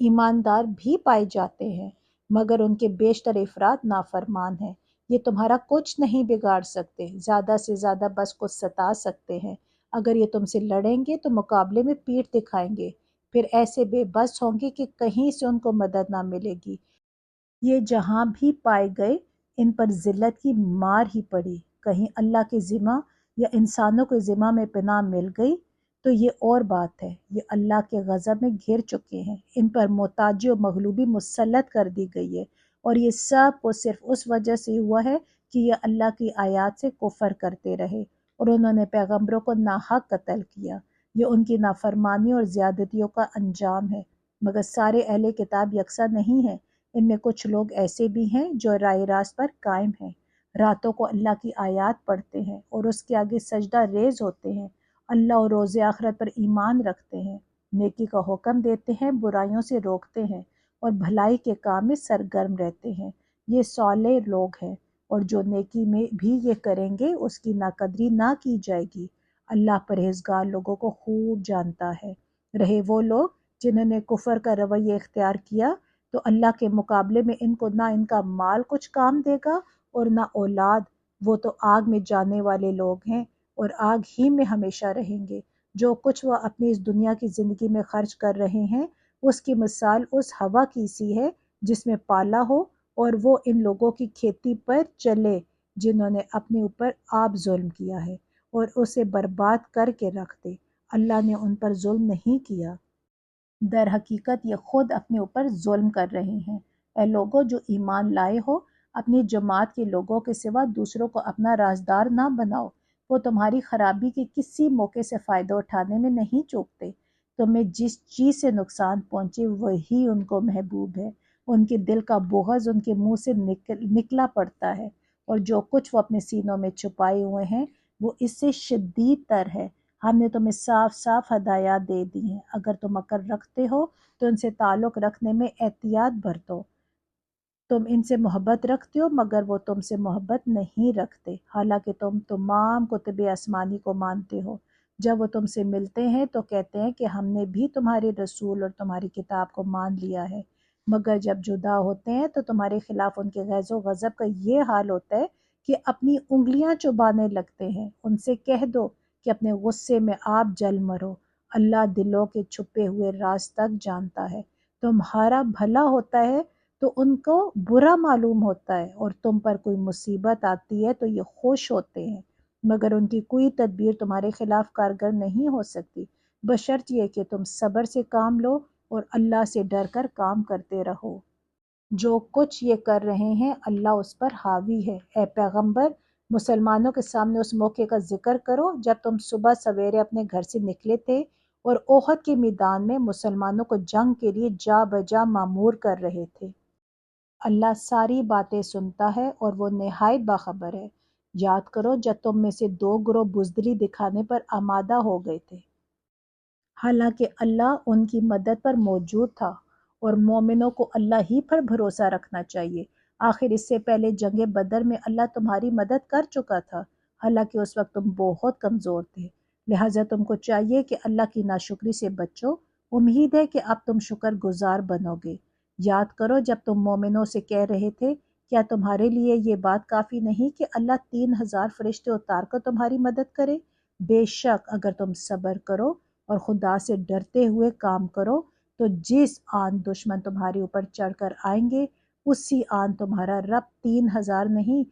ایماندار بھی پائے جاتے ہیں، مگر ان کے بیشتر افراد نافرمان ہیں۔ یہ تمہارا کچھ نہیں بگاڑ سکتے، زیادہ سے زیادہ بس کو ستا سکتے ہیں۔ اگر یہ تم سے لڑیں گے تو مقابلے میں پیٹھ دکھائیں گے، پھر ایسے بے بس ہوں گے کہ کہیں سے ان کو مدد نہ ملے گی۔ یہ جہاں بھی پائے گئے ان پر ذلت کی مار ہی پڑی۔ کہیں اللہ کے ذمہ یا انسانوں کے ذمہ میں پناہ مل گئی تو یہ اور بات ہے۔ یہ اللہ کے غضب میں گھر چکے ہیں، ان پر محتاجی و مغلوبی مسلط کر دی گئی ہے، اور یہ سب کو صرف اس وجہ سے ہوا ہے کہ یہ اللہ کی آیات سے کفر کرتے رہے اور انہوں نے پیغمبروں کو ناحق قتل کیا۔ یہ ان کی نافرمانی اور زیادتیوں کا انجام ہے۔ مگر سارے اہل کتاب یکساں نہیں ہیں، ان میں کچھ لوگ ایسے بھی ہیں جو راہ راست پر قائم ہیں، راتوں کو اللہ کی آیات پڑھتے ہیں اور اس کے آگے سجدہ ریز ہوتے ہیں، اللہ اور روز آخرت پر ایمان رکھتے ہیں، نیکی کا حکم دیتے ہیں، برائیوں سے روکتے ہیں اور بھلائی کے کام میں سرگرم رہتے ہیں۔ یہ صالح لوگ ہیں، اور جو نیکی میں بھی یہ کریں گے اس کی ناقدری نہ کی جائے گی۔ اللہ پرہیزگار لوگوں کو خوب جانتا ہے۔ رہے وہ لوگ جنہوں نے کفر کا رویہ اختیار کیا تو اللہ کے مقابلے میں ان کو نہ ان کا مال کچھ کام دے گا اور نہ اولاد، وہ تو آگ میں جانے والے لوگ ہیں اور آگ ہی میں ہمیشہ رہیں گے۔ جو کچھ وہ اپنی اس دنیا کی زندگی میں خرچ کر رہے ہیں اس کی مثال اس ہوا کی سی ہے جس میں پالا ہو اور وہ ان لوگوں کی کھیتی پر چلے جنہوں نے اپنے اوپر آپ ظلم کیا ہے اور اسے برباد کر کے رکھ دے۔ اللہ نے ان پر ظلم نہیں کیا، در حقیقت یہ خود اپنے اوپر ظلم کر رہے ہیں۔ اے لوگوں جو ایمان لائے ہو، اپنی جماعت کے لوگوں کے سوا دوسروں کو اپنا رازدار نہ بناؤ، وہ تمہاری خرابی کے کسی موقع سے فائدہ اٹھانے میں نہیں چوکتے۔ تمہیں جس چیز سے نقصان پہنچے وہی ان کو محبوب ہے، ان کے دل کا بغض ان کے منہ سے نکلا پڑتا ہے، اور جو کچھ وہ اپنے سینوں میں چھپائے ہوئے ہیں وہ اس سے شدید تر ہے۔ ہم نے تمہیں صاف صاف ہدایات دے دی ہیں، اگر تم عقل رکھتے ہو تو ان سے تعلق رکھنے میں احتیاط برتو۔ تم ان سے محبت رکھتے ہو مگر وہ تم سے محبت نہیں رکھتے، حالانکہ تم تمام کتب آسمانی کو مانتے ہو۔ جب وہ تم سے ملتے ہیں تو کہتے ہیں کہ ہم نے بھی تمہارے رسول اور تمہاری کتاب کو مان لیا ہے، مگر جب جدا ہوتے ہیں تو تمہارے خلاف ان کے غیظ و غضب کا یہ حال ہوتا ہے کہ اپنی انگلیاں چبانے لگتے ہیں۔ ان سے کہہ دو کہ اپنے غصے میں آپ جل مرو، اللہ دلوں کے چھپے ہوئے راز تک جانتا ہے۔ تمہارا بھلا ہوتا ہے تو ان کو برا معلوم ہوتا ہے، اور تم پر کوئی مصیبت آتی ہے تو یہ خوش ہوتے ہیں، مگر ان کی کوئی تدبیر تمہارے خلاف کارگر نہیں ہو سکتی، بشرط یہ کہ تم صبر سے کام لو اور اللہ سے ڈر کر کام کرتے رہو۔ جو کچھ یہ کر رہے ہیں اللہ اس پر حاوی ہے۔ اے پیغمبر، مسلمانوں کے سامنے اس موقع کا ذکر کرو جب تم صبح سویرے اپنے گھر سے نکلے تھے اور احد کے میدان میں مسلمانوں کو جنگ کے لیے جا بجا مامور کر رہے تھے۔ اللہ ساری باتیں سنتا ہے اور وہ نہایت باخبر ہے۔ یاد کرو جب تم میں سے دو گروہ بزدلی دکھانے پر آمادہ ہو گئے تھے، حالانکہ اللہ ان کی مدد پر موجود تھا، اور مومنوں کو اللہ ہی پر بھروسہ رکھنا چاہیے۔ آخر اس سے پہلے جنگ بدر میں اللہ تمہاری مدد کر چکا تھا، حالانکہ اس وقت تم بہت کمزور تھے، لہٰذا تم کو چاہیے کہ اللہ کی ناشکری سے بچو۔ امید ہے کہ اب تم شکر گزار بنو گے۔ یاد کرو جب تم مومنوں سے کہہ رہے تھے کیا تمہارے لیے یہ بات کافی نہیں کہ اللہ 3000 فرشتے اتار کر تمہاری مدد کرے؟ بے شک اگر تم صبر کرو اور خدا سے ڈرتے ہوئے کام کرو تو جس آن دشمن تمہارے اوپر چڑھ کر آئیں گے اسی آن تمہارا رب 3000 نہیں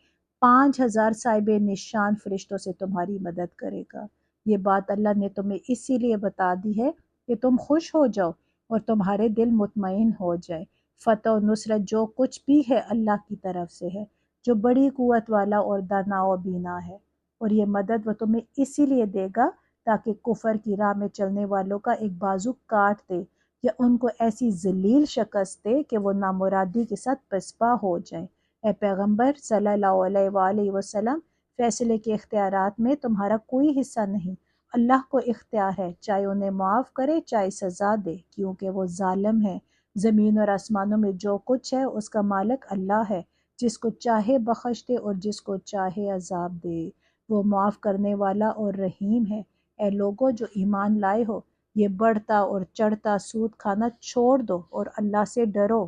5000 صاحب نشان فرشتوں سے تمہاری مدد کرے گا۔ یہ بات اللہ نے تمہیں اسی لیے بتا دی ہے کہ تم خوش ہو جاؤ اور تمہارے دل مطمئن ہو جائے۔ فتح و نصرت جو کچھ بھی ہے اللہ کی طرف سے ہے، جو بڑی قوت والا اور دانا و بینا ہے، اور یہ مدد وہ تمہیں اسی لیے دے گا تاکہ کفر کی راہ میں چلنے والوں کا ایک بازو کاٹ دے یا ان کو ایسی ذلیل شکست دے کہ وہ نامرادی کے ساتھ پسپا ہو جائیں۔ اے پیغمبر صلی اللہ علیہ وآلہ وسلم، فیصلے کے اختیارات میں تمہارا کوئی حصہ نہیں، اللہ کو اختیار ہے، چاہے انہیں معاف کرے چاہے سزا دے، کیونکہ وہ ظالم ہے۔ زمین اور آسمانوں میں جو کچھ ہے اس کا مالک اللہ ہے، جس کو چاہے بخش دے اور جس کو چاہے عذاب دے، وہ معاف کرنے والا اور رحیم ہے۔ اے لوگوں جو ایمان لائے ہو، یہ بڑھتا اور چڑھتا سود کھانا چھوڑ دو اور اللہ سے ڈرو،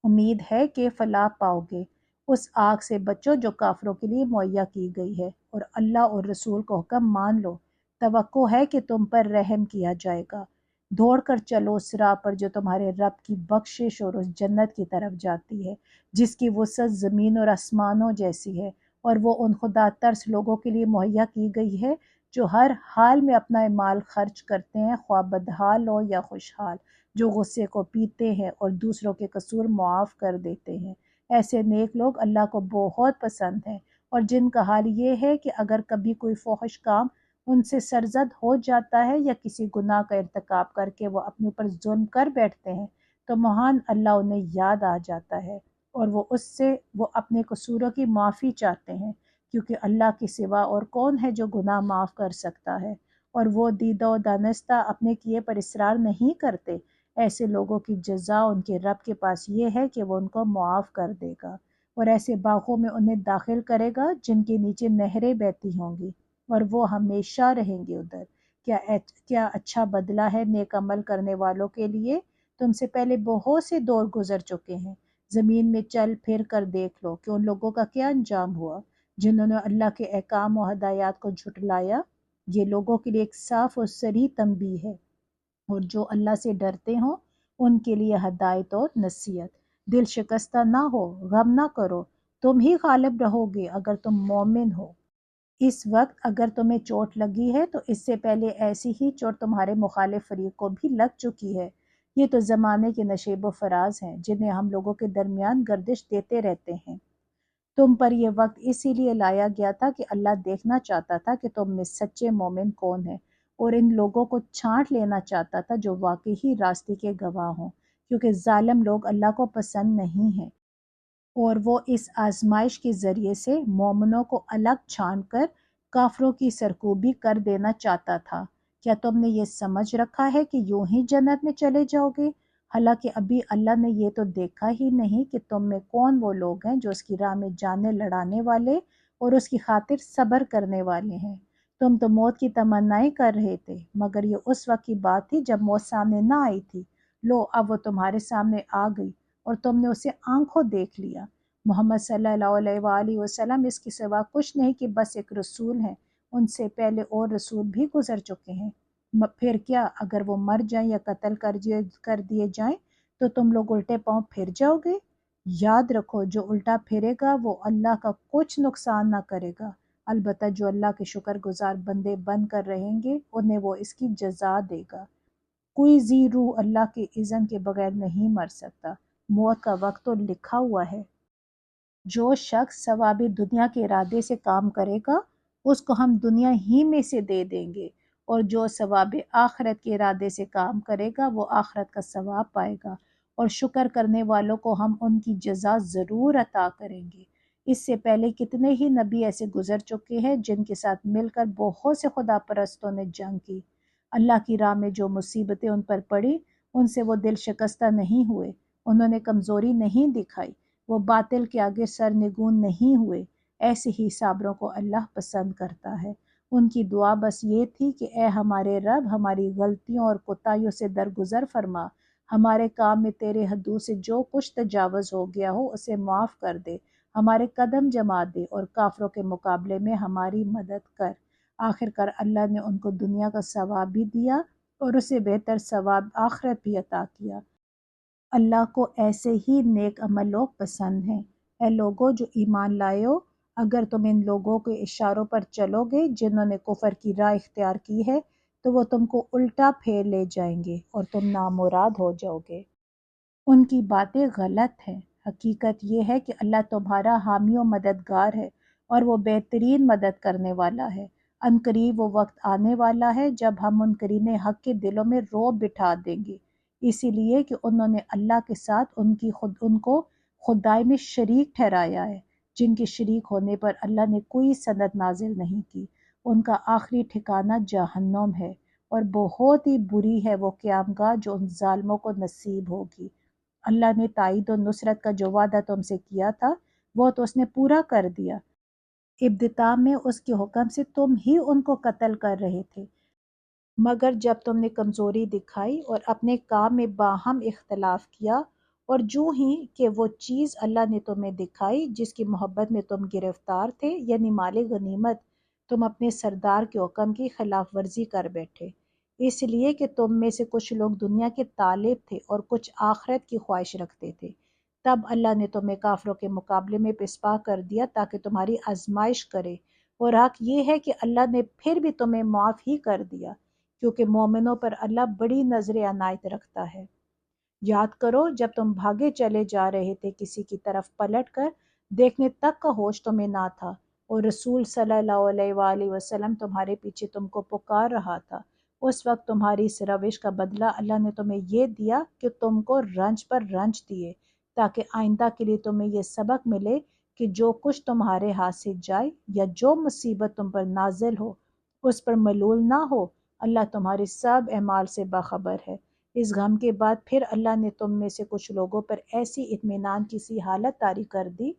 امید ہے کہ فلاح پاؤ گے۔ اس آگ سے بچو جو کافروں کے لیے مہیا کی گئی ہے، اور اللہ اور رسول کا حکم مان لو، توقع ہے کہ تم پر رحم کیا جائے گا۔ دوڑ کر چلو اس راہ پر جو تمہارے رب کی بخشش اور اس جنت کی طرف جاتی ہے جس کی وسعت زمین اور آسمانوں جیسی ہے، اور وہ ان خدا ترس لوگوں کے لیے مہیا کی گئی ہے جو ہر حال میں اپنا مال خرچ کرتے ہیں، خواہ بدحال ہو یا خوشحال، جو غصے کو پیتے ہیں اور دوسروں کے قصور معاف کر دیتے ہیں۔ ایسے نیک لوگ اللہ کو بہت پسند ہیں، اور جن کا حال یہ ہے کہ اگر کبھی کوئی فحش کام ان سے سرزد ہو جاتا ہے یا کسی گناہ کا ارتکاب کر کے وہ اپنے اوپر ظلم کر بیٹھتے ہیں تو مہان اللہ انہیں یاد آ جاتا ہے، اور وہ اس سے وہ اپنے قصوروں کی معافی چاہتے ہیں، کیونکہ اللہ کے سوا اور کون ہے جو گناہ معاف کر سکتا ہے، اور وہ دیدہ و دانستہ اپنے کیے پر اصرار نہیں کرتے۔ ایسے لوگوں کی جزا ان کے رب کے پاس یہ ہے کہ وہ ان کو معاف کر دے گا، اور ایسے باغوں میں انہیں داخل کرے گا جن کے نیچے نہریں بہتی ہوں گی، اور وہ ہمیشہ رہیں گے ادھر۔ کیا اچھا بدلہ ہے نیک عمل کرنے والوں کے لیے۔ تم سے پہلے بہت سے دور گزر چکے ہیں، زمین میں چل پھر کر دیکھ لو کہ ان لوگوں کا کیا انجام ہوا جنہوں نے اللہ کے احکام و ہدایات کو جھٹلایا۔ یہ لوگوں کے لیے ایک صاف اور صریح تنبیہ ہے، اور جو اللہ سے ڈرتے ہوں ان کے لیے ہدایت اور نصیحت۔ دل شکستہ نہ ہو، غم نہ کرو، تم ہی غالب رہو گے اگر تم مومن ہو۔ اس وقت اگر تمہیں چوٹ لگی ہے تو اس سے پہلے ایسی ہی چوٹ تمہارے مخالف فریق کو بھی لگ چکی ہے۔ یہ تو زمانے کے نشیب و فراز ہیں جنہیں ہم لوگوں کے درمیان گردش دیتے رہتے ہیں۔ تم پر یہ وقت اسی لیے لایا گیا تھا کہ اللہ دیکھنا چاہتا تھا کہ تم میں سچے مومن کون ہیں، اور ان لوگوں کو چھانٹ لینا چاہتا تھا جو واقعی راستے کے گواہ ہوں، کیونکہ ظالم لوگ اللہ کو پسند نہیں ہیں، اور وہ اس آزمائش کے ذریعے سے مومنوں کو الگ چھان کر کافروں کی سرکوبی کر دینا چاہتا تھا۔ کیا تم نے یہ سمجھ رکھا ہے کہ یوں ہی جنت میں چلے جاؤ گے؟ حالانکہ ابھی اللہ نے یہ تو دیکھا ہی نہیں کہ تم میں کون وہ لوگ ہیں جو اس کی راہ میں جانیں لڑانے والے اور اس کی خاطر صبر کرنے والے ہیں۔ تم تو موت کی تمنائیں کر رہے تھے، مگر یہ اس وقت کی بات تھی جب موت سامنے نہ آئی تھی۔ لو اب وہ تمہارے سامنے آ گئی اور تم نے اسے آنکھوں دیکھ لیا۔ محمد صلی اللہ علیہ وآلہ وسلم اس کے سوا کچھ نہیں کہ بس ایک رسول ہیں، ان سے پہلے اور رسول بھی گزر چکے ہیں۔ پھر کیا اگر وہ مر جائیں یا قتل کر دیے جائیں تو تم لوگ الٹے پاؤں پھر جاؤ گے؟ یاد رکھو جو الٹا پھرے گا وہ اللہ کا کچھ نقصان نہ کرے گا، البتہ جو اللہ کے شکر گزار بندے بن کر رہیں گے انہیں وہ اس کی جزا دے گا۔ کوئی ذی روح اللہ کے اذن کے بغیر نہیں مر سکتا، موت کا وقت تو لکھا ہوا ہے۔ جو شخص ثواب دنیا کے ارادے سے کام کرے گا اس کو ہم دنیا ہی میں سے دے دیں گے، اور جو ثواب آخرت کے ارادے سے کام کرے گا وہ آخرت کا ثواب پائے گا، اور شکر کرنے والوں کو ہم ان کی جزا ضرور عطا کریں گے۔ اس سے پہلے کتنے ہی نبی ایسے گزر چکے ہیں جن کے ساتھ مل کر بہت سے خدا پرستوں نے جنگ کی۔ اللہ کی راہ میں جو مصیبتیں ان پر پڑی ان سے وہ دل شکستہ نہیں ہوئے، انہوں نے کمزوری نہیں دکھائی، وہ باطل کے آگے سرنگون نہیں ہوئے۔ ایسے ہی صابروں کو اللہ پسند کرتا ہے۔ ان کی دعا بس یہ تھی کہ اے ہمارے رب، ہماری غلطیوں اور کوتاہیوں سے درگزر فرما، ہمارے کام میں تیرے حدود سے جو کچھ تجاوز ہو گیا ہو اسے معاف کر دے، ہمارے قدم جما دے اور کافروں کے مقابلے میں ہماری مدد کر۔ آخر کار اللہ نے ان کو دنیا کا ثواب بھی دیا اور اسے بہتر ثواب آخرت بھی عطا کیا۔ اللہ کو ایسے ہی نیک عمل لوگ پسند ہیں۔ اے لوگو جو ایمان لائے ہو، اگر تم ان لوگوں کے اشاروں پر چلو گے جنہوں نے کفر کی راہ اختیار کی ہے تو وہ تم کو الٹا پھیر لے جائیں گے اور تم نامراد ہو جاؤ گے۔ ان کی باتیں غلط ہیں، حقیقت یہ ہے کہ اللہ تمہارا حامی و مددگار ہے اور وہ بہترین مدد کرنے والا ہے۔ ان قریب وہ وقت آنے والا ہے جب ہم منکرین حق کے دلوں میں رعب بٹھا دیں گے، اسی لیے کہ انہوں نے اللہ کے ساتھ ان کو خدائی میں شریک ٹھہرایا ہے، جن کے شریک ہونے پر اللہ نے کوئی سند نازل نہیں کی۔ ان کا آخری ٹھکانہ جہنم ہے، اور بہت ہی بری ہے وہ قیامگاہ جو ان ظالموں کو نصیب ہوگی۔ اللہ نے تائید و نصرت کا جو وعدہ تم سے کیا تھا وہ تو اس نے پورا کر دیا۔ ابتداء میں اس کے حکم سے تم ہی ان کو قتل کر رہے تھے، مگر جب تم نے کمزوری دکھائی اور اپنے کام میں باہم اختلاف کیا، اور جو ہی کہ وہ چیز اللہ نے تمہیں دکھائی جس کی محبت میں تم گرفتار تھے، یعنی مال غنیمت، تم اپنے سردار کے حکم کی خلاف ورزی کر بیٹھے، اس لیے کہ تم میں سے کچھ لوگ دنیا کے طالب تھے اور کچھ آخرت کی خواہش رکھتے تھے۔ تب اللہ نے تمہیں کافروں کے مقابلے میں پسپا کر دیا تاکہ تمہاری آزمائش کرے، اور حق یہ ہے کہ اللہ نے پھر بھی تمہیں معاف ہی کر دیا، کیونکہ مومنوں پر اللہ بڑی نظر عنایت رکھتا ہے۔ یاد کرو جب تم بھاگے چلے جا رہے تھے کسی کی طرف پلٹ کر دیکھنے تک کا ہوش تمہیں نہ تھا، اور رسول صلی اللہ علیہ وآلہ وسلم تمہارے پیچھے تم کو پکار رہا تھا۔ اس وقت تمہاری اس روش کا بدلہ اللہ نے تمہیں یہ دیا کہ تم کو رنج پر رنج دیے، تاکہ آئندہ کے لیے تمہیں یہ سبق ملے کہ جو کچھ تمہارے ہاتھ سے جائے یا جو مصیبت تم پر نازل ہو اس پر ملول نہ ہو، اللہ تمہارے سب اعمال سے باخبر ہے۔ اس غم کے بعد پھر اللہ نے تم میں سے کچھ لوگوں پر ایسی اطمینان کی سی حالت طاری کر دی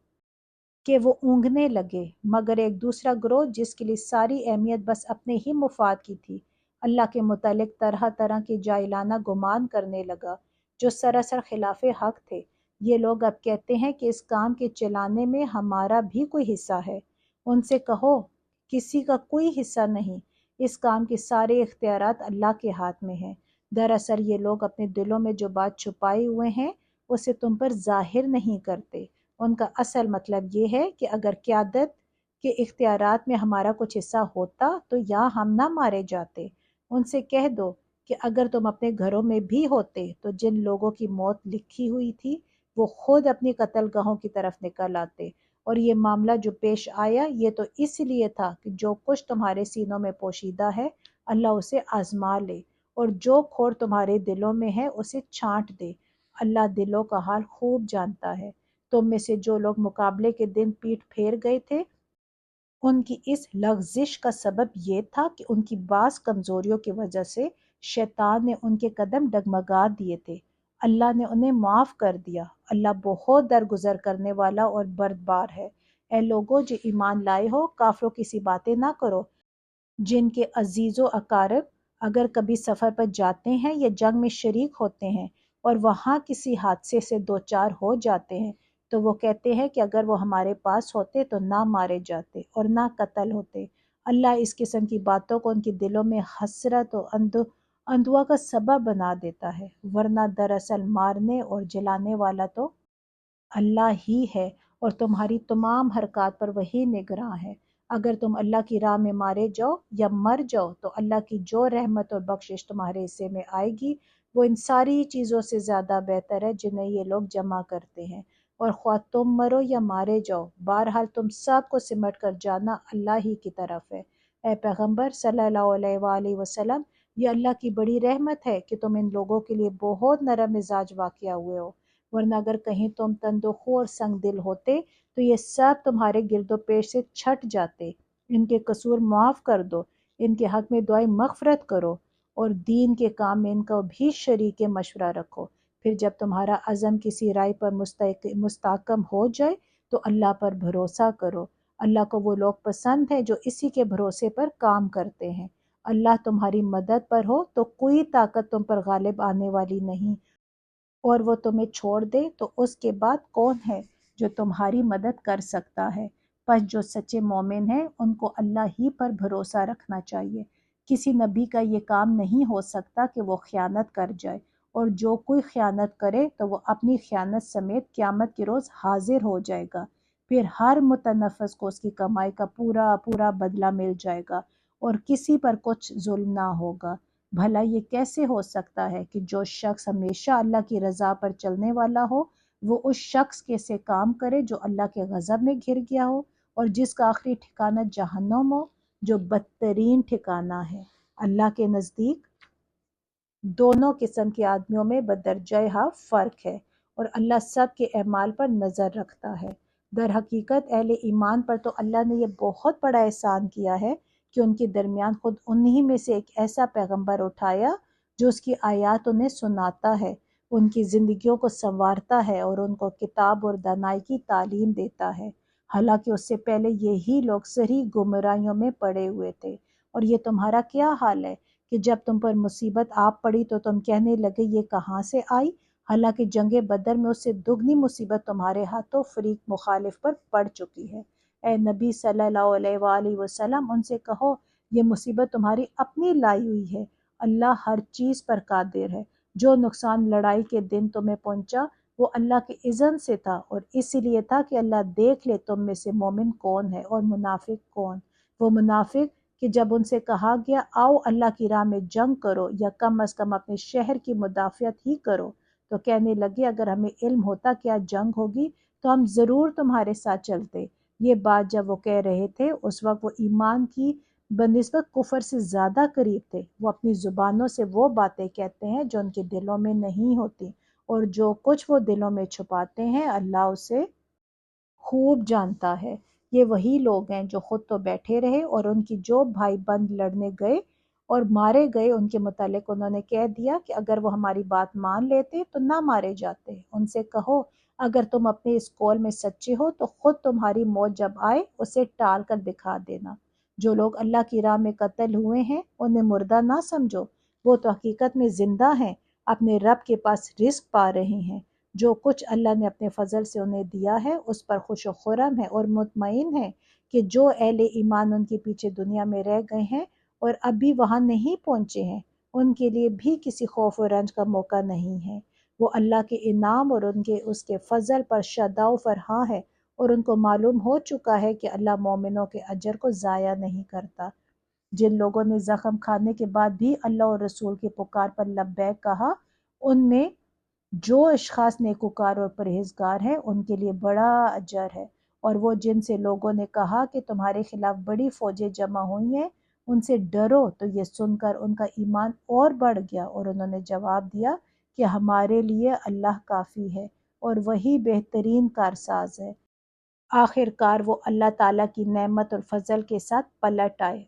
کہ وہ اونگنے لگے، مگر ایک دوسرا گروہ جس کے لیے ساری اہمیت بس اپنے ہی مفاد کی تھی، اللہ کے متعلق طرح طرح کے جاہلانہ گمان کرنے لگا جو سراسر خلاف حق تھے۔ یہ لوگ اب کہتے ہیں کہ اس کام کے چلانے میں ہمارا بھی کوئی حصہ ہے۔ ان سے کہو کسی کا کوئی حصہ نہیں، اس کام کے سارے اختیارات اللہ کے ہاتھ میں ہیں۔ دراصل یہ لوگ اپنے دلوں میں جو بات چھپائے ہوئے ہیں اسے تم پر ظاہر نہیں کرتے۔ ان کا اصل مطلب یہ ہے کہ اگر قیادت کے اختیارات میں ہمارا کچھ حصہ ہوتا تو یا ہم نہ مارے جاتے۔ ان سے کہہ دو کہ اگر تم اپنے گھروں میں بھی ہوتے تو جن لوگوں کی موت لکھی ہوئی تھی وہ خود اپنی قتل گاہوں کی طرف نکل آتے، اور یہ معاملہ جو پیش آیا یہ تو اس لیے تھا کہ جو کچھ تمہارے سینوں میں پوشیدہ ہے اللہ اسے آزما لے، اور جو کھوڑ تمہارے دلوں میں ہے اسے چھانٹ دے۔ اللہ دلوں کا حال خوب جانتا ہے۔ تم میں سے جو لوگ مقابلے کے دن پیٹھ پھیر گئے تھے ان کی اس لغزش کا سبب یہ تھا کہ ان کی بعض کمزوریوں کی وجہ سے شیطان نے ان کے قدم ڈگمگا دیے تھے۔ اللہ نے انہیں معاف کر دیا۔ اللہ بہت درگزر کرنے والا اور بردبار ہے۔ اے لوگو جو ایمان لائے ہو، کافروں کی سی باتیں نہ کرو جن کے عزیز و اقارب اگر کبھی سفر پر جاتے ہیں یا جنگ میں شریک ہوتے ہیں اور وہاں کسی حادثے سے دوچار ہو جاتے ہیں تو وہ کہتے ہیں کہ اگر وہ ہمارے پاس ہوتے تو نہ مارے جاتے اور نہ قتل ہوتے۔ اللہ اس قسم کی باتوں کو ان کے دلوں میں حسرت و اندوہ کا سبب بنا دیتا ہے، ورنہ دراصل مارنے اور جلانے والا تو اللہ ہی ہے، اور تمہاری تمام حرکات پر وہی نگراں ہے۔ اگر تم اللہ کی راہ میں مارے جاؤ یا مر جاؤ تو اللہ کی جو رحمت اور بخشش تمہارے حصے میں آئے گی وہ ان ساری چیزوں سے زیادہ بہتر ہے جنہیں یہ لوگ جمع کرتے ہیں، اور خواہ تم مرو یا مارے جاؤ بہرحال تم سب کو سمٹ کر جانا اللہ ہی کی طرف ہے۔ اے پیغمبر صلی اللہ علیہ وآلہ وسلم، یہ اللہ کی بڑی رحمت ہے کہ تم ان لوگوں کے لیے بہت نرم مزاج واقع ہوئے ہو، ورنہ اگر کہیں تم تندخو اور سنگ دل ہوتے تو یہ سب تمہارے گرد و پیش سے چھٹ جاتے۔ ان کے قصور معاف کر دو، ان کے حق میں دعائیں مغفرت کرو، اور دین کے کام میں ان کا بھی شریک مشورہ رکھو۔ پھر جب تمہارا عزم کسی رائے پر مستحکم ہو جائے تو اللہ پر بھروسہ کرو۔ اللہ کو وہ لوگ پسند ہیں جو اسی کے بھروسے پر کام کرتے ہیں۔ اللہ تمہاری مدد پر ہو تو کوئی طاقت تم پر غالب آنے والی نہیں، اور وہ تمہیں چھوڑ دے تو اس کے بعد کون ہے جو تمہاری مدد کر سکتا ہے؟ پس جو سچے مومن ہیں ان کو اللہ ہی پر بھروسہ رکھنا چاہیے۔ کسی نبی کا یہ کام نہیں ہو سکتا کہ وہ خیانت کر جائے، اور جو کوئی خیانت کرے تو وہ اپنی خیانت سمیت قیامت کے روز حاضر ہو جائے گا۔ پھر ہر متنفس کو اس کی کمائی کا پورا پورا بدلہ مل جائے گا، اور کسی پر کچھ ظلم نہ ہوگا۔ بھلا یہ کیسے ہو سکتا ہے کہ جو شخص ہمیشہ اللہ کی رضا پر چلنے والا ہو وہ اس شخص کے سے کام کرے جو اللہ کے غضب میں گھر گیا ہو اور جس کا آخری ٹھکانہ جہنم ہو جو بدترین ٹھکانہ ہے۔ اللہ کے نزدیک دونوں قسم کے آدمیوں میں بدرجہ فرق ہے، اور اللہ سب کے اعمال پر نظر رکھتا ہے۔ در حقیقت اہل ایمان پر تو اللہ نے یہ بہت بڑا احسان کیا ہے کہ ان کے درمیان خود انہی میں سے ایک ایسا پیغمبر اٹھایا جو اس کی آیات انہیں سناتا ہے، ان کی زندگیوں کو سنوارتا ہے اور ان کو کتاب اور دانائی کی تعلیم دیتا ہے، حالانکہ اس سے پہلے یہی لوگ صریح گمراہیوں میں پڑے ہوئے تھے۔ اور یہ تمہارا کیا حال ہے کہ جب تم پر مصیبت آ پڑی تو تم کہنے لگے یہ کہاں سے آئی، حالانکہ جنگ بدر میں اس سے دگنی مصیبت تمہارے ہاتھوں فریق مخالف پر پڑ چکی ہے۔ اے نبی صلی اللہ علیہ وآلہ وسلم، ان سے کہو یہ مصیبت تمہاری اپنی لائی ہوئی ہے، اللہ ہر چیز پر قادر ہے۔ جو نقصان لڑائی کے دن تمہیں پہنچا وہ اللہ کے اذن سے تھا، اور اسی لیے تھا کہ اللہ دیکھ لے تم میں سے مومن کون ہے اور منافق کون۔ وہ منافق کہ جب ان سے کہا گیا آؤ اللہ کی راہ میں جنگ کرو یا کم از کم اپنے شہر کی مدافعت ہی کرو، تو کہنے لگے اگر ہمیں علم ہوتا کیا جنگ ہوگی تو ہم ضرور تمہارے ساتھ چلتے۔ یہ بات جب وہ کہہ رہے تھے اس وقت وہ ایمان کی بنسبت کفر سے زیادہ قریب تھے۔ وہ اپنی زبانوں سے وہ باتیں کہتے ہیں جو ان کے دلوں میں نہیں ہوتی، اور جو کچھ وہ دلوں میں چھپاتے ہیں اللہ اسے خوب جانتا ہے۔ یہ وہی لوگ ہیں جو خود تو بیٹھے رہے اور ان کی جو بھائی بند لڑنے گئے اور مارے گئے ان کے متعلق انہوں نے کہہ دیا کہ اگر وہ ہماری بات مان لیتے تو نہ مارے جاتے۔ ان سے کہو اگر تم اپنے اس قول میں سچے ہو تو خود تمہاری موت جب آئے اسے ٹال کر دکھا دینا۔ جو لوگ اللہ کی راہ میں قتل ہوئے ہیں انہیں مردہ نہ سمجھو، وہ تو حقیقت میں زندہ ہیں، اپنے رب کے پاس رزق پا رہے ہیں۔ جو کچھ اللہ نے اپنے فضل سے انہیں دیا ہے اس پر خوش و خرم ہے اور مطمئن ہے کہ جو اہل ایمان ان کے پیچھے دنیا میں رہ گئے ہیں اور اب بھی وہاں نہیں پہنچے ہیں ان کے لیے بھی کسی خوف و رنج کا موقع نہیں ہے۔ وہ اللہ کے انعام اور اس کے فضل پر شاداء و فرحاں ہے، اور ان کو معلوم ہو چکا ہے کہ اللہ مومنوں کے اجر کو ضائع نہیں کرتا۔ جن لوگوں نے زخم کھانے کے بعد بھی اللہ اور رسول کی پکار پر لبیک کہا ان میں جو اشخاص نیکوکار اور پرہیزگار ہیں ان کے لیے بڑا اجر ہے۔ اور وہ جن سے لوگوں نے کہا کہ تمہارے خلاف بڑی فوجیں جمع ہوئی ہیں ان سے ڈرو، تو یہ سن کر ان کا ایمان اور بڑھ گیا اور انہوں نے جواب دیا کہ ہمارے لیے اللہ کافی ہے اور وہی بہترین کارساز ہے۔ آخر کار وہ اللہ تعالیٰ کی نعمت اور فضل کے ساتھ پلٹ آئے،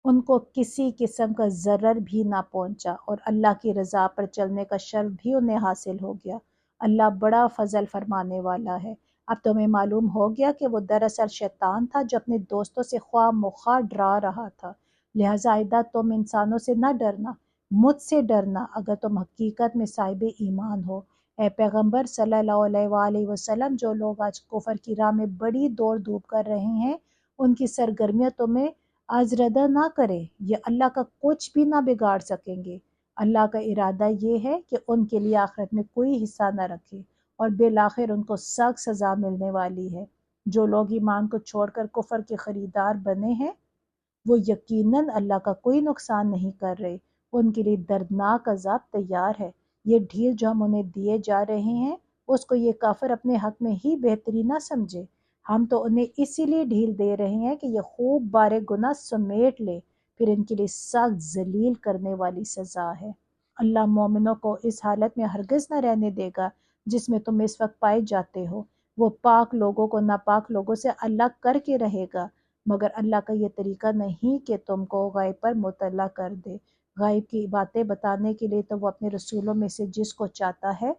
ان کو کسی قسم کا ضرر بھی نہ پہنچا اور اللہ کی رضا پر چلنے کا شرف بھی انہیں حاصل ہو گیا۔ اللہ بڑا فضل فرمانے والا ہے۔ اب تمہیں معلوم ہو گیا کہ وہ دراصل شیطان تھا جو اپنے دوستوں سے خواہ مخواہ ڈرا رہا تھا۔ لہٰذا آئندہ تم انسانوں سے نہ ڈرنا، مجھ سے ڈرنا اگر تم حقیقت میں صاحب ایمان ہو۔ اے پیغمبر صلی اللہ علیہ وآلہ وسلم، جو لوگ آج کفر کی راہ میں بڑی دوڑ دھوپ کر رہے ہیں ان کی سرگرمیاں تمہیں آزردہ نہ کرے، یہ اللہ کا کچھ بھی نہ بگاڑ سکیں گے۔ اللہ کا ارادہ یہ ہے کہ ان کے لیے آخرت میں کوئی حصہ نہ رکھے اور بالآخر ان کو سخت سزا ملنے والی ہے۔ جو لوگ ایمان کو چھوڑ کر کفر کے خریدار بنے ہیں وہ یقیناً اللہ کا کوئی نقصان نہیں کر رہے، ان کے لیے دردناک عذاب تیار ہے۔ یہ ڈھیل جو ہم انہیں دیے جا رہے ہیں اس کو یہ کافر اپنے حق میں ہی بہتری نہ سمجھے، ہم تو انہیں اسی لیے ڈھیل دے رہے ہیں کہ یہ خوب بارے گناہ سمیٹ لے، پھر ان کے لیے سخت ذلیل کرنے والی سزا ہے۔ اللہ مومنوں کو اس حالت میں ہرگز نہ رہنے دے گا جس میں تم اس وقت پائے جاتے ہو۔ وہ پاک لوگوں کو ناپاک لوگوں سے الگ کر کے رہے گا، مگر اللہ کا یہ طریقہ نہیں کہ تم کو غیب پر مطلع کر دے۔ غیب کی باتیں بتانے کے لیے تو وہ اپنے رسولوں میں سے جس کو چاہتا ہے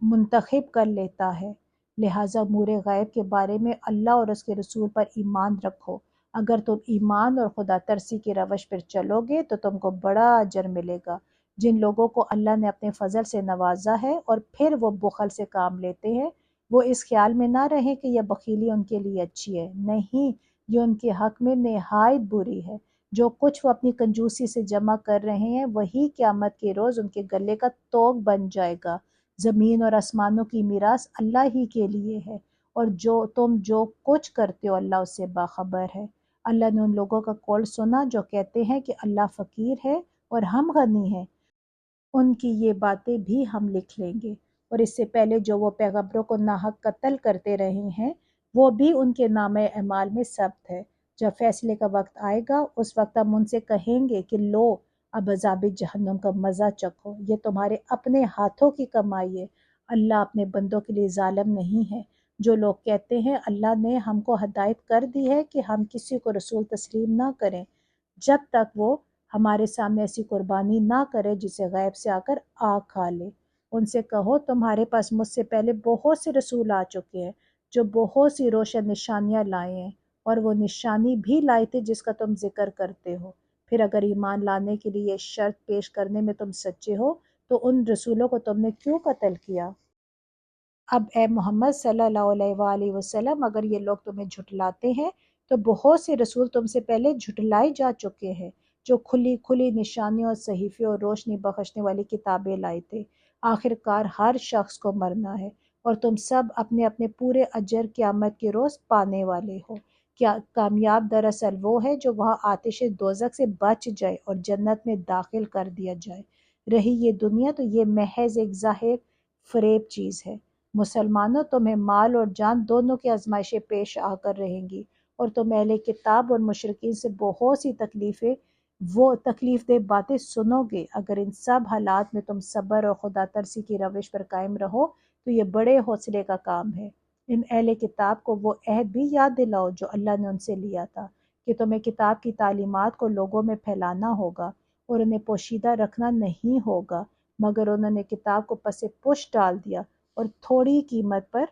منتخب کر لیتا ہے۔ لہٰذا امور غیب کے بارے میں اللہ اور اس کے رسول پر ایمان رکھو۔ اگر تم ایمان اور خدا ترسی کی روش پر چلو گے تو تم کو بڑا اجر ملے گا۔ جن لوگوں کو اللہ نے اپنے فضل سے نوازا ہے اور پھر وہ بخل سے کام لیتے ہیں، وہ اس خیال میں نہ رہیں کہ یہ بخیلی ان کے لیے اچھی ہے، نہیں، یہ ان کے حق میں نہایت بری ہے۔ جو کچھ وہ اپنی کنجوسی سے جمع کر رہے ہیں وہی قیامت کے روز ان کے گلے کا توق بن جائے گا۔ زمین اور آسمانوں کی میراث اللہ ہی کے لیے ہے، اور جو کچھ کرتے ہو اللہ اس سے باخبر ہے۔ اللہ نے ان لوگوں کا قول سنا جو کہتے ہیں کہ اللہ فقیر ہے اور ہم غنی ہیں، ان کی یہ باتیں بھی ہم لکھ لیں گے، اور اس سے پہلے جو وہ پیغمبروں کو ناحق قتل کرتے رہے ہیں وہ بھی ان کے نامہ اعمال میں ثبت ہے۔ جب فیصلے کا وقت آئے گا اس وقت ہم ان سے کہیں گے کہ لو اب عذاب جہنم کا مزہ چکھو، یہ تمہارے اپنے ہاتھوں کی کمائی ہے، اللہ اپنے بندوں کے لیے ظالم نہیں ہے۔ جو لوگ کہتے ہیں اللہ نے ہم کو ہدایت کر دی ہے کہ ہم کسی کو رسول تسلیم نہ کریں جب تک وہ ہمارے سامنے ایسی قربانی نہ کرے جسے غیب سے آ کر آگ کھا لے۔ ان سے کہو تمہارے پاس مجھ سے پہلے بہت سے رسول آ چکے ہیں جو بہت سی روشن نشانیاں لائے ہیں، اور وہ نشانی بھی لائے تھے جس کا تم ذکر کرتے ہو، پھر اگر ایمان لانے کے لیے یہ شرط پیش کرنے میں تم سچے ہو تو ان رسولوں کو تم نے کیوں قتل کیا؟ اب اے محمد صلی اللہ علیہ وآلہ وسلم، اگر یہ لوگ تمہیں جھٹلاتے ہیں تو بہت سے رسول تم سے پہلے جھٹلائے جا چکے ہیں جو کھلی کھلی نشانیوں اور صحیفے اور روشنی بخشنے والی کتابیں لائے تھے۔ آخر کار ہر شخص کو مرنا ہے اور تم سب اپنے اپنے پورے اجر قیامت کے روز پانے والے ہو۔ کیا کامیاب دراصل وہ ہے جو وہاں آتش دوزخ سے بچ جائے اور جنت میں داخل کر دیا جائے۔ رہی یہ دنیا تو یہ محض ایک ظاہر فریب چیز ہے۔ مسلمانوں، تمہیں مال اور جان دونوں کی آزمائشیں پیش آ کر رہیں گی اور تم اہل کتاب اور مشرکین سے بہت سی تکلیف دہ باتیں سنو گے۔ اگر ان سب حالات میں تم صبر اور خدا ترسی کی روش پر قائم رہو تو یہ بڑے حوصلے کا کام ہے۔ ان اہل کتاب کو وہ عہد بھی یاد دلاؤ جو اللہ نے ان سے لیا تھا کہ تمہیں کتاب کی تعلیمات کو لوگوں میں پھیلانا ہوگا اور انہیں پوشیدہ رکھنا نہیں ہوگا، مگر انہوں نے کتاب کو پس پش ڈال دیا اور تھوڑی قیمت پر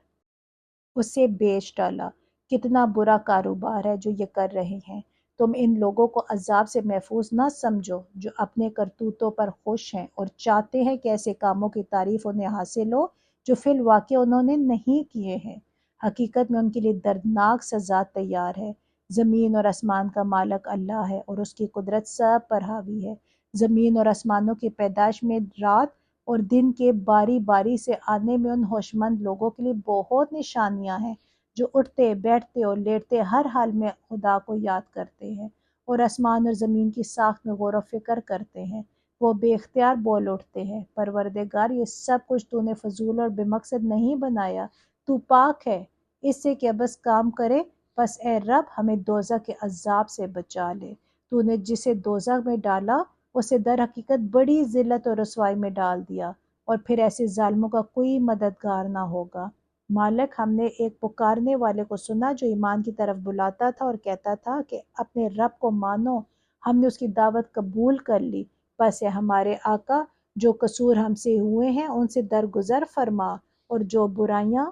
اسے بیچ ڈالا۔ کتنا برا کاروبار ہے جو یہ کر رہے ہیں۔ تم ان لوگوں کو عذاب سے محفوظ نہ سمجھو جو اپنے کرتوتوں پر خوش ہیں اور چاہتے ہیں کہ ایسے کاموں کی تعریف انہیں حاصل ہو جو فی الواقع انہوں نے نہیں کیے ہیں۔ حقیقت میں ان کے لیے دردناک سزا تیار ہے۔ زمین اور آسمان کا مالک اللہ ہے اور اس کی قدرت سب پر حاوی ہے۔ زمین اور آسمانوں کی پیدائش میں رات اور دن کے باری باری سے آنے میں ان ہوشمند لوگوں کے لیے بہت نشانیاں ہیں جو اٹھتے بیٹھتے اور لیٹتے ہر حال میں خدا کو یاد کرتے ہیں اور آسمان اور زمین کی ساخت میں غور و فکر کرتے ہیں۔ وہ بے اختیار بول اٹھتے ہیں، پروردگار، یہ سب کچھ تو نے فضول اور بے مقصد نہیں بنایا، تو پاک ہے اس سے کہ بس کام کرے۔ بس اے رب، ہمیں دوزخ کے عذاب سے بچا لے۔ تو نے جسے دوزخ میں ڈالا اسے در حقیقت بڑی ذلت اور رسوائی میں ڈال دیا، اور پھر ایسے ظالموں کا کوئی مددگار نہ ہوگا۔ مالک، ہم نے ایک پکارنے والے کو سنا جو ایمان کی طرف بلاتا تھا اور کہتا تھا کہ اپنے رب کو مانو۔ ہم نے اس کی دعوت قبول کر لی۔ بس اے ہمارے آقا، جو قصور ہم سے ہوئے ہیں ان سے درگزر فرما اور جو برائیاں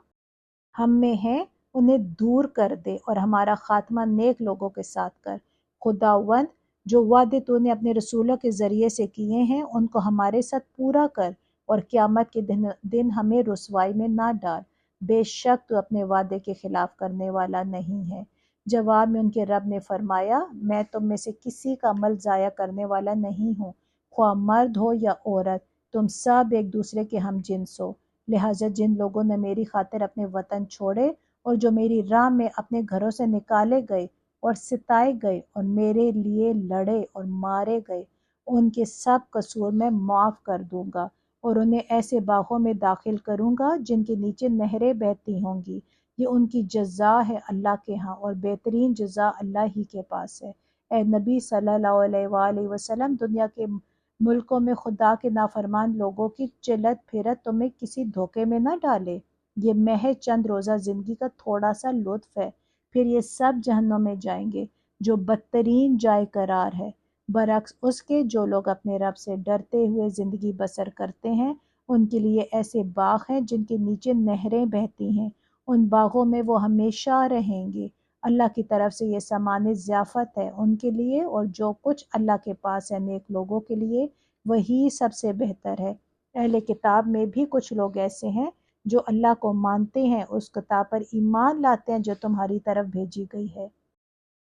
ہم میں ہیں انہیں دور کر دے اور ہمارا خاتمہ نیک لوگوں کے ساتھ کر۔ خداوند، جو وعدے تو نے اپنے رسولوں کے ذریعے سے کیے ہیں ان کو ہمارے ساتھ پورا کر اور قیامت کے دن ہمیں رسوائی میں نہ ڈال۔ بے شک تو اپنے وعدے کے خلاف کرنے والا نہیں ہے۔ جواب میں ان کے رب نے فرمایا، میں تم میں سے کسی کا عمل ضائع کرنے والا نہیں ہوں، خواہ مرد ہو یا عورت، تم سب ایک دوسرے کے ہم جنس ہو۔ لہٰذا جن لوگوں نے میری خاطر اپنے وطن چھوڑے اور جو میری راہ میں اپنے گھروں سے نکالے گئے اور ستائے گئے اور میرے لیے لڑے اور مارے گئے، ان کے سب قصور میں معاف کر دوں گا اور انہیں ایسے باغوں میں داخل کروں گا جن کے نیچے نہریں بہتی ہوں گی۔ یہ ان کی جزا ہے اللہ کے ہاں، اور بہترین جزا اللہ ہی کے پاس ہے۔ اے نبی صلی اللہ علیہ وآلہ وسلم، دنیا کے ملکوں میں خدا کے نافرمان لوگوں کی چلت پھرت تمہیں کسی دھوکے میں نہ ڈالے۔ یہ محض چند روزہ زندگی کا تھوڑا سا لطف ہے، پھر یہ سب جہنم میں جائیں گے جو بدترین جائے قرار ہے۔ برعکس اس کے جو لوگ اپنے رب سے ڈرتے ہوئے زندگی بسر کرتے ہیں ان کے لیے ایسے باغ ہیں جن کے نیچے نہریں بہتی ہیں، ان باغوں میں وہ ہمیشہ رہیں گے۔ اللہ کی طرف سے یہ سامان ضیافت ہے ان کے لیے، اور جو کچھ اللہ کے پاس ہے نیک لوگوں کے لیے وہی سب سے بہتر ہے۔ اہل کتاب میں بھی کچھ لوگ ایسے ہیں جو اللہ کو مانتے ہیں، اس کتاب پر ایمان لاتے ہیں جو تمہاری طرف بھیجی گئی ہے،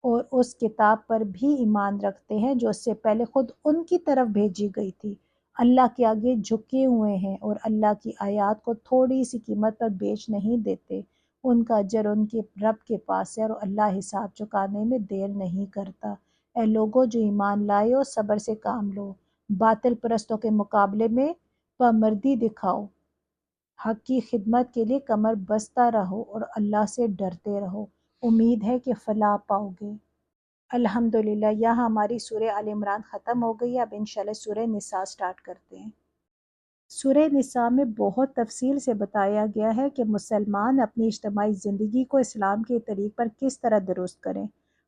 اور اس کتاب پر بھی ایمان رکھتے ہیں جو اس سے پہلے خود ان کی طرف بھیجی گئی تھی۔ اللہ کے آگے جھکے ہوئے ہیں اور اللہ کی آیات کو تھوڑی سی قیمت پر بیچ نہیں دیتے۔ ان کا اجر ان کے رب کے پاس ہے اور اللہ حساب چکانے میں دیر نہیں کرتا۔ اے لوگو جو ایمان لائے ہو، صبر سے کام لو، باطل پرستوں کے مقابلے میں پامردی دکھاؤ، حق کی خدمت کے لیے کمر بستہ رہو اور اللہ سے ڈرتے رہو، امید ہے کہ فلاح پاؤ گے۔ الحمدللہ، یہاں ہماری سورہ آل عمران ختم ہو گئی۔ اب انشاءاللہ سورہ نساء سٹارٹ کرتے ہیں۔ سورہ نساء میں بہت تفصیل سے بتایا گیا ہے کہ مسلمان اپنی اجتماعی زندگی کو اسلام کے طریق پر کس طرح درست کریں۔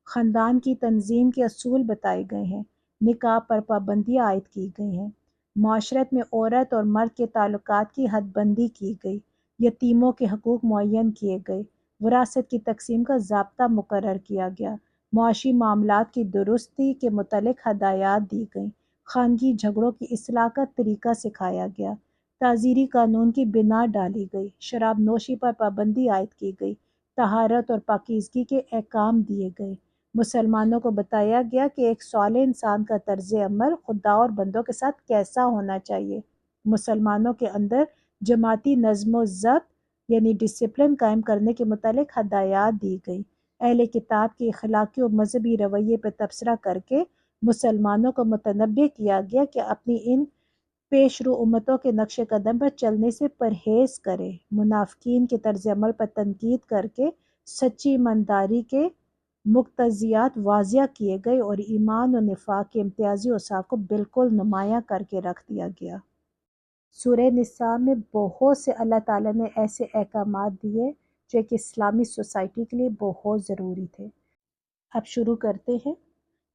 خاندان کی تنظیم کے اصول بتائے گئے ہیں، نکاح پر پابندیاں عائد کی گئی ہیں، معاشرت میں عورت اور مرد کے تعلقات کی حد بندی کی گئی، یتیموں کے حقوق معین کیے گئے، وراثت کی تقسیم کا ضابطہ مقرر کیا گیا، معاشی معاملات کی درستی کے متعلق ہدایات دی گئیں، خانگی جھگڑوں کی اصلاح کا طریقہ سکھایا گیا، تعزیری قانون کی بنا ڈالی گئی، شراب نوشی پر پابندی عائد کی گئی، طہارت اور پاکیزگی کے احکام دیے گئے۔ مسلمانوں کو بتایا گیا کہ ایک صالح انسان کا طرز عمل خدا اور بندوں کے ساتھ کیسا ہونا چاہیے۔ مسلمانوں کے اندر جماعتی نظم و ضبط یعنی ڈسپلن قائم کرنے کے متعلق ہدایات دی گئی۔ اہل کتاب کے اخلاقی و مذہبی رویے پر تبصرہ کر کے مسلمانوں کو متنبہ کیا گیا کہ اپنی ان پیش رو امتوں کے نقش قدم پر چلنے سے پرہیز کرے۔ منافقین کے طرز عمل پر تنقید کر کے سچی ایمانداری کے مقتضیات واضح کیے گئے اور ایمان و نفاق کے امتیازی اوصاف کو بالکل نمایاں کر کے رکھ دیا گیا۔ سورہ نساء میں بہت سے اللہ تعالیٰ نے ایسے احکامات دیے جو ایک اسلامی سوسائٹی کے لیے بہت ضروری تھے۔ اب شروع کرتے ہیں۔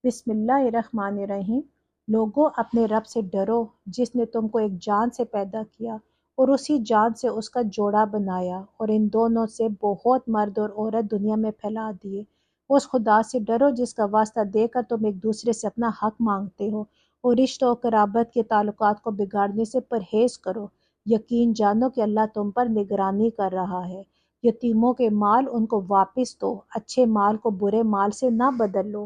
بسم اللہ الرحمن الرحیم۔ لوگوں اپنے رب سے ڈرو جس نے تم کو ایک جان سے پیدا کیا اور اسی جان سے اس کا جوڑا بنایا اور ان دونوں سے بہت مرد اور عورت دنیا میں پھیلا دیے۔ اس خدا سے ڈرو جس کا واسطہ دے کر تم ایک دوسرے سے اپنا حق مانگتے ہو اور رشتہ و قرابت کے تعلقات کو بگاڑنے سے پرہیز کرو۔ یقین جانو کہ اللہ تم پر نگرانی کر رہا ہے۔ یتیموں کے مال ان کو واپس دو، اچھے مال کو برے مال سے نہ بدل لو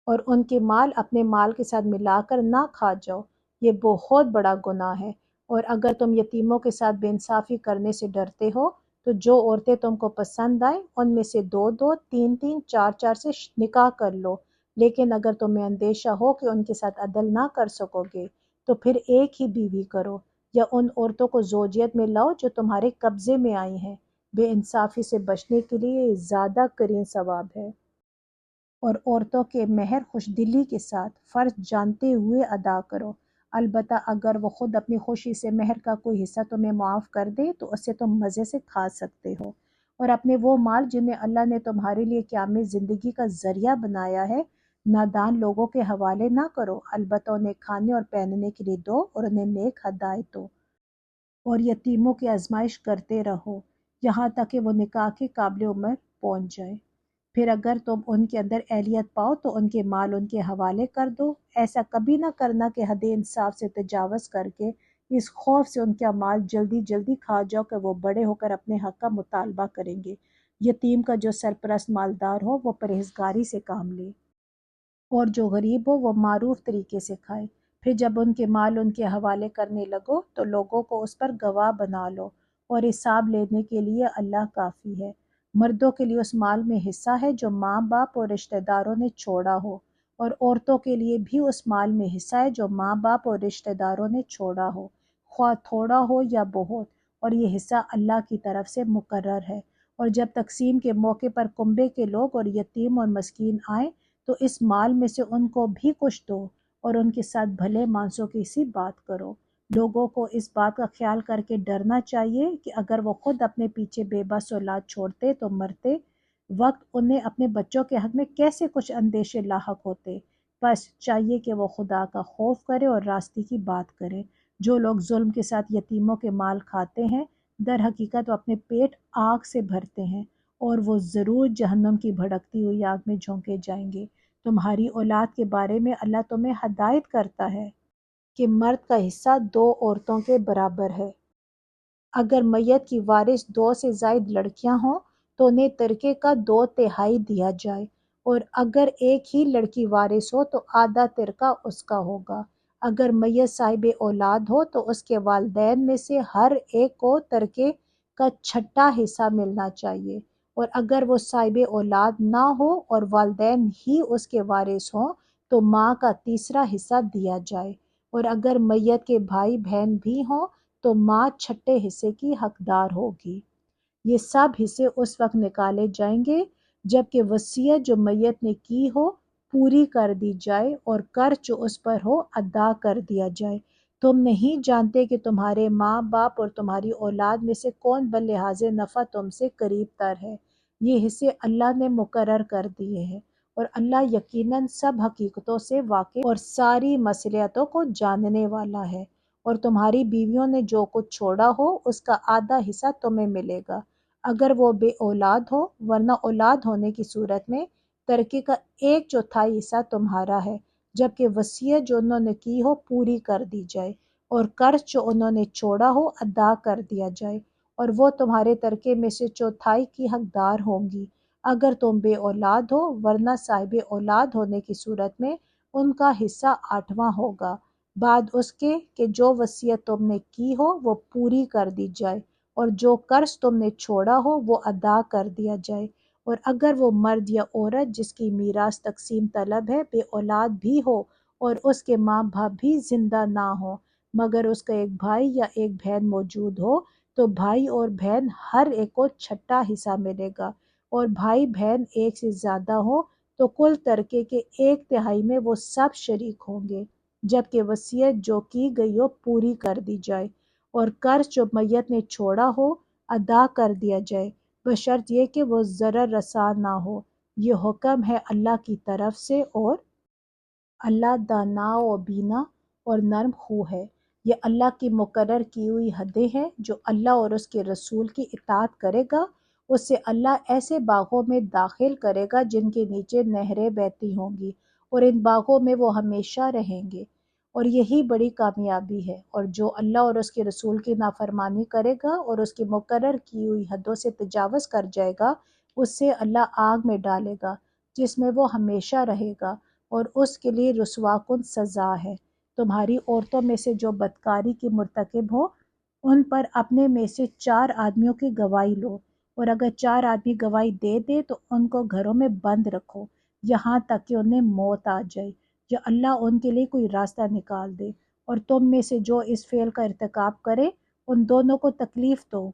اور ان کے مال اپنے مال کے ساتھ ملا کر نہ کھا جاؤ، یہ بہت بڑا گناہ ہے۔ اور اگر تم یتیموں کے ساتھ بے انصافی کرنے سے ڈرتے ہو تو جو عورتیں تم کو پسند آئیں ان میں سے 2 3 4 سے نکاح کر لو، لیکن اگر تمہیں اندیشہ ہو کہ ان کے ساتھ عدل نہ کر سکو گے تو پھر ایک ہی بیوی کرو، یا ان عورتوں کو زوجیت میں لاؤ جو تمہارے قبضے میں آئی ہیں۔ بے انصافی سے بچنے کے لیے یہ زیادہ قرین ثواب ہے۔ اور عورتوں کے مہر خوش دلی کے ساتھ فرض جانتے ہوئے ادا کرو، البتہ اگر وہ خود اپنی خوشی سے مہر کا کوئی حصہ تمہیں معاف کر دے تو اسے تم مزے سے کھا سکتے ہو۔ اور اپنے وہ مال جنہیں اللہ نے تمہارے لیے قیام زندگی کا ذریعہ بنایا ہے نادان لوگوں کے حوالے نہ کرو، البتہ انہیں کھانے اور پہننے کے لیے دو اور انہیں نیک ہدایت دو۔ اور یتیموں کی آزمائش کرتے رہو یہاں تک کہ وہ نکاح کے قابل عمر پہنچ جائے۔ پھر اگر تم ان کے اندر اہلیت پاؤ تو ان کے مال ان کے حوالے کر دو۔ ایسا کبھی نہ کرنا کہ حد انصاف سے تجاوز کر کے اس خوف سے ان کا مال جلدی جلدی کھا جاؤ کہ وہ بڑے ہو کر اپنے حق کا مطالبہ کریں گے۔ یتیم کا جو سرپرست مالدار ہو وہ پرہیزگاری سے کام لے اور جو غریب ہو وہ معروف طریقے سے کھائے۔ پھر جب ان کے مال ان کے حوالے کرنے لگو تو لوگوں کو اس پر گواہ بنا لو اور حساب لینے کے لیے اللہ کافی ہے۔ مردوں کے لیے اس مال میں حصہ ہے جو ماں باپ اور رشتہ داروں نے چھوڑا ہو، اور عورتوں کے لیے بھی اس مال میں حصہ ہے جو ماں باپ اور رشتہ داروں نے چھوڑا ہو، خواہ تھوڑا ہو یا بہت، اور یہ حصہ اللہ کی طرف سے مقرر ہے۔ اور جب تقسیم کے موقع پر کنبے کے لوگ اور یتیم اور مسکین آئیں تو اس مال میں سے ان کو بھی کچھ دو اور ان کے ساتھ بھلے مانسوں کی سی بات کرو۔ لوگوں کو اس بات کا خیال کر کے ڈرنا چاہیے کہ اگر وہ خود اپنے پیچھے بے بس اولاد چھوڑتے تو مرتے وقت انہیں اپنے بچوں کے حق میں کیسے کچھ اندیشے لاحق ہوتے۔ بس چاہیے کہ وہ خدا کا خوف کرے اور راستے کی بات کرے۔ جو لوگ ظلم کے ساتھ یتیموں کے مال کھاتے ہیں در حقیقت وہ اپنے پیٹ آگ سے بھرتے ہیں اور وہ ضرور جہنم کی بھڑکتی ہوئی آگ میں جھونکے جائیں گے۔ تمہاری اولاد کے بارے میں اللہ تمہیں ہدایت کرتا ہے کہ مرد کا حصہ 2 عورتوں کے برابر ہے۔ اگر میت کی وارث 2 سے زائد لڑکیاں ہوں تو انہیں ترکے کا 2/3 دیا جائے، اور اگر ایک ہی لڑکی وارث ہو تو آدھا ترکہ اس کا ہوگا۔ اگر میت صاحب اولاد ہو تو اس کے والدین میں سے ہر ایک کو ترکے کا 6واں حصہ ملنا چاہیے، اور اگر وہ صاحب اولاد نہ ہو اور والدین ہی اس کے وارث ہوں تو ماں کا 3واں حصہ دیا جائے، اور اگر میت کے بھائی بہن بھی ہوں تو ماں 6 حصے کی حقدار ہوگی۔ یہ سب حصے اس وقت نکالے جائیں گے جب کہ وصیت جو میت نے کی ہو پوری کر دی جائے اور قرض جو اس پر ہو ادا کر دیا جائے۔ تم نہیں جانتے کہ تمہارے ماں باپ اور تمہاری اولاد میں سے کون بلحاظ نفع تم سے قریب تر ہے۔ یہ حصے اللہ نے مقرر کر دیے ہیں، اور اللہ یقیناً سب حقیقتوں سے واقف اور ساری مصلحتوں کو جاننے والا ہے۔ اور تمہاری بیویوں نے جو کچھ چھوڑا ہو اس کا آدھا حصہ تمہیں ملے گا اگر وہ بے اولاد ہو، ورنہ اولاد ہونے کی صورت میں ترکے کا 1/4 حصہ تمہارا ہے، جبکہ وصیت جو انہوں نے کی ہو پوری کر دی جائے، اور قرض جو انہوں نے چھوڑا ہو ادا کر دیا جائے، اور وہ تمہارے ترکے میں سے 1/4 کی حقدار ہوں گی اگر تم بے اولاد ہو، ورنہ صاحب اولاد ہونے کی صورت میں ان کا حصہ 8واں ہوگا، بعد اس کے کہ جو وصیت تم نے کی ہو وہ پوری کر دی جائے، اور جو قرض تم نے چھوڑا ہو وہ ادا کر دیا جائے، اور اگر وہ مرد یا عورت جس کی میراث تقسیم طلب ہے بے اولاد بھی ہو اور اس کے ماں باپ بھی زندہ نہ ہو، مگر اس کا ایک بھائی یا ایک بہن موجود ہو، تو بھائی اور بہن ہر ایک کو 1/6 حصہ ملے گا، اور بھائی بہن ایک سے زیادہ ہو تو کل ترکے کے 1/3 میں وہ سب شریک ہوں گے، جبکہ وصیت جو کی گئی ہو پوری کر دی جائے، اور قرض جو میت نے چھوڑا ہو ادا کر دیا جائے، بشرط یہ کہ وہ ضرر رساں نہ ہو۔ یہ حکم ہے اللہ کی طرف سے، اور اللہ دانا و بینا اور نرم خو ہے۔ یہ اللہ کی مقرر کی ہوئی حدیں ہیں، جو اللہ اور اس کے رسول کی اطاعت کرے گا اس سے اللہ ایسے باغوں میں داخل کرے گا جن کے نیچے نہریں بہتی ہوں گی، اور ان باغوں میں وہ ہمیشہ رہیں گے، اور یہی بڑی کامیابی ہے۔ اور جو اللہ اور اس کے رسول کی نافرمانی کرے گا اور اس کی مقرر کی ہوئی حدوں سے تجاوز کر جائے گا، اس سے اللہ آگ میں ڈالے گا جس میں وہ ہمیشہ رہے گا، اور اس کے لیے رسوا کن سزا ہے۔ تمہاری عورتوں میں سے جو بدکاری کی مرتکب ہو ان پر اپنے میں سے 4 آدمیوں کی گواہی لو، اور اگر 4 آدمی گواہی دے دے تو ان کو گھروں میں بند رکھو یہاں تک کہ انہیں موت آ جائے، یا اللہ ان کے لیے کوئی راستہ نکال دے، اور تم میں سے جو اس فعل کا ارتکاب کرے ان دونوں کو تکلیف دو،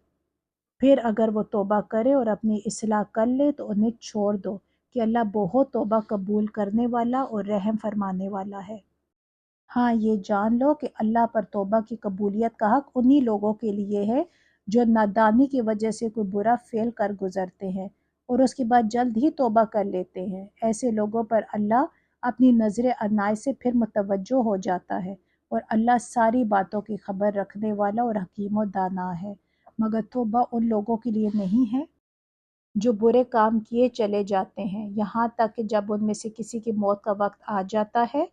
پھر اگر وہ توبہ کرے اور اپنی اصلاح کر لے تو انہیں چھوڑ دو کہ اللہ بہت توبہ قبول کرنے والا اور رحم فرمانے والا ہے۔ ہاں یہ جان لو کہ اللہ پر توبہ کی قبولیت کا حق انہی لوگوں کے لیے ہے جو نادانی کی وجہ سے کوئی برا فعل کر گزرتے ہیں اور اس کے بعد جلد ہی توبہ کر لیتے ہیں۔ ایسے لوگوں پر اللہ اپنی نظر عنایت سے پھر متوجہ ہو جاتا ہے، اور اللہ ساری باتوں کی خبر رکھنے والا اور حکیم و دانا ہے۔ مگر توبہ ان لوگوں کے لیے نہیں ہے جو برے کام کیے چلے جاتے ہیں، یہاں تک کہ جب ان میں سے کسی کی موت کا وقت آ جاتا ہے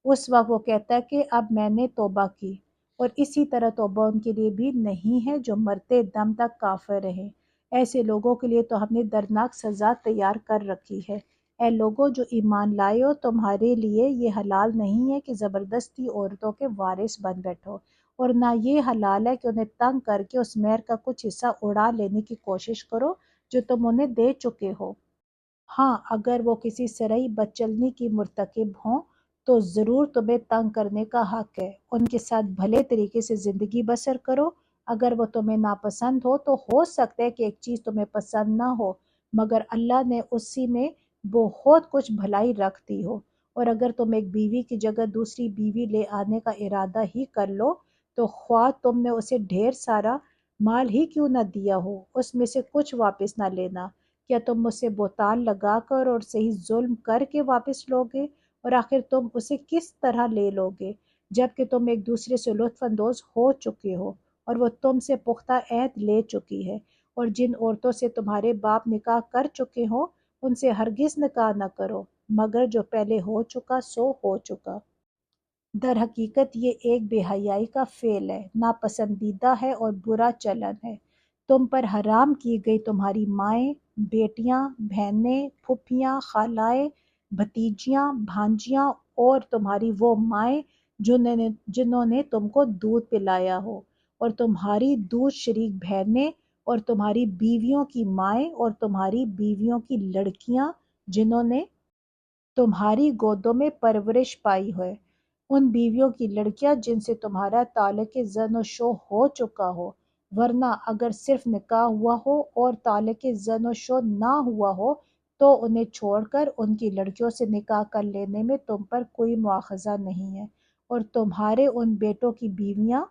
اس وقت وہ کہتا ہے کہ اب میں نے توبہ کی، اور اسی طرح توبہ ان کے لیے بھی نہیں ہے جو مرتے دم تک کافر رہیں۔ ایسے لوگوں کے لیے تو ہم نے دردناک سزا تیار کر رکھی ہے۔ اے لوگوں جو ایمان لائے ہو، تمہارے لیے یہ حلال نہیں ہے کہ زبردستی عورتوں کے وارث بن بیٹھو، اور نہ یہ حلال ہے کہ انہیں تنگ کر کے اس مہر کا کچھ حصہ اڑا لینے کی کوشش کرو جو تم انہیں دے چکے ہو۔ ہاں اگر وہ کسی صریح بدچلنی کی مرتکب ہوں تو ضرور تمہیں تنگ کرنے کا حق ہے، ان کے ساتھ بھلے طریقے سے زندگی بسر کرو۔ اگر وہ تمہیں ناپسند ہو سکتا ہے کہ ایک چیز تمہیں پسند نہ ہو، مگر اللہ نے اسی میں بہت کچھ بھلائی رکھ دی ہو، اور اگر تم ایک بیوی کی جگہ دوسری بیوی لے آنے کا ارادہ ہی کر لو تو خواہ تم نے اسے ڈھیر سارا مال ہی کیوں نہ دیا ہو اس میں سے کچھ واپس نہ لینا۔ کیا تم مجھ سے بہتان لگا کر اور صحیح ظلم کر کے واپس لوگے؟ اور آخر تم اسے کس طرح لے لوگے جب کہ تم ایک دوسرے سے لطف اندوز ہو چکے ہو اور وہ تم سے پختہ عہد لے چکی ہے؟ اور جن عورتوں سے تمہارے باپ نکاح کر چکے ہوں ان سے ہرگز نکاح نہ کرو، مگر جو پہلے ہو چکا سو ہو چکا۔ در حقیقت یہ ایک بے حیائی کا فعل ہے، ناپسندیدہ ہے اور برا چلن ہے۔ تم پر حرام کی گئی تمہاری مائیں، بیٹیاں، بہنیں، پھوپھیاں، خالائیں، بھتیجیاں، بھانجیاں، اور تمہاری وہ مائیں جنہوں نے تم کو دودھ پلایا ہو، اور تمہاری دودھ شریک بہنیں، اور تمہاری بیویوں کی مائیں، اور تمہاری بیویوں کی لڑکیاں جنہوں نے تمہاری گودوں میں پرورش پائی ہے، ان بیویوں کی لڑکیاں جن سے تمہارا تعلق زن و شو ہو چکا ہو، ورنہ اگر صرف نکاح ہوا ہو اور تعلق زن و شو نہ ہوا ہو تو انہیں چھوڑ کر ان کی لڑکیوں سے نکاح کر لینے میں تم پر کوئی مواخذہ نہیں ہے، اور تمہارے ان بیٹوں کی بیویاں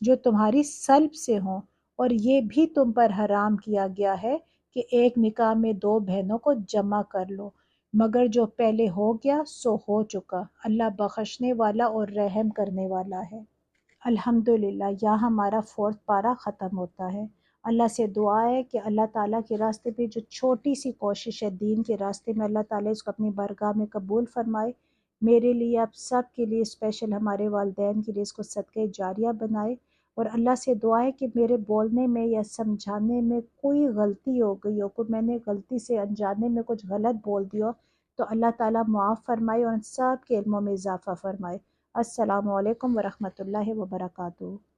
جو تمہاری صلب سے ہوں، اور یہ بھی تم پر حرام کیا گیا ہے کہ ایک نکاح میں 2 بہنوں کو جمع کر لو، مگر جو پہلے ہو گیا سو ہو چکا، اللہ بخشنے والا اور رحم کرنے والا ہے۔ الحمدللہ، یہاں ہمارا 4 پارہ ختم ہوتا ہے۔ اللہ سے دعا ہے کہ اللہ تعالیٰ کے راستے پہ جو چھوٹی سی کوشش ہے دین کے راستے میں، اللہ تعالیٰ اس کو اپنی بارگاہ میں قبول فرمائے۔ میرے لیے، آپ سب کے لیے، اسپیشل ہمارے والدین کے لیے اس کو صدقہ جاریہ بنائے۔ اور اللہ سے دعا ہے کہ میرے بولنے میں یا سمجھانے میں کوئی غلطی ہو گئی ہو، کوئی میں نے غلطی سے انجانے میں کچھ غلط بول دیا ہو، تو اللہ تعالیٰ معاف فرمائے اور ان سب کے علموں میں اضافہ فرمائے۔ السلام علیکم ورحمۃ اللہ وبرکاتہ۔